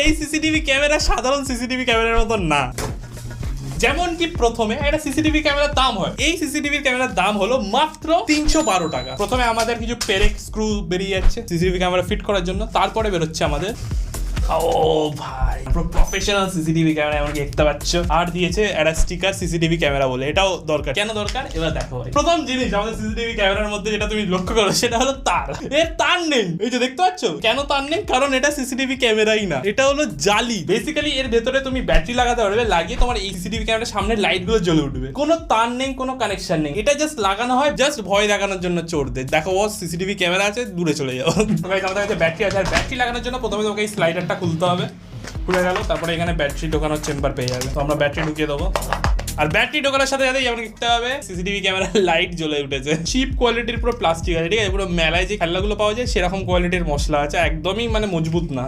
এই CCTV camera সাধারণ CCTV ক্যামেরার মতো না। যেমন কি প্রথমে একটা সিসিটিভি ক্যামেরার দাম হয়, এই সিসিটিভি ক্যামেরার দাম হলো মাত্র 312 টাকা। প্রথমে আমাদের কিছু পেরেক স্ক্রু বেরিয়ে যাচ্ছে সিসিটিভি ক্যামেরা ফিট করার জন্য, তারপরে বেরোচ্ছে আমাদের ভাই প্রফেশনাল সিসিটিভি ক্যামেরা, এমনকি দেখতে পাচ্ছ। আর দিয়েছে একটা স্টিকার সিসিটিভি ক্যামেরা বলে, এটাও দরকার। কেন দরকার এবার দেখো ভাই। প্রথম জিনিস আমাদের সিসিটিভি ক্যামেরার মধ্যে যেটা তুমি লক্ষ্য করো সেটা হলো তার। এর তার নেই, এই যে দেখতে পাচ্ছ। কেন তার নেই? কারণ এটা সিসিটিভি ক্যামেরাই না, এটা হলো জালি। বেসিক্যালি এর ভেতরে তুমি ব্যাটারি লাগাতে পারবে, লাগিয়ে তোমার এই সিসিটিভি ক্যামেরার সামনে লাইট গুলো জ্বলে উঠবে। কোনো তার নেই, কোনো কানেকশন নেই, এটা জাস্ট লাগানো হয় জাস্ট ভয় দেখানোর জন্য চোরদের। দেখো ও সিসিটিভি ক্যামেরা আছে, দূরে চলে যাও। আমাদের কাছে ব্যাটারি আছে, আর ব্যাটারি লাগানোর জন্য প্রথমে তোমাকে এই স্লাইডারটা খুলতে হবে। খুলে গেল, তারপরে এখানে ব্যাটারি ঢোকানোর চেম্বার পেয়ে যাবে। তো আমরা ব্যাটারি ঢুকিয়ে দেবো, আর ব্যাটারি ঢোকানোর সাথে সাথে যেমন দেখতে হবে সিসিটিভি ক্যামেরার লাইট জ্বলে উঠেছে। চিপ কোয়ালিটির পুরো প্লাস্টিক আছে, ঠিক আছে? পুরো মেলায় যে খেলনাগুলো পাওয়া যায় সেরকম কোয়ালিটির মশলা আছে, একদমই মানে মজবুত না।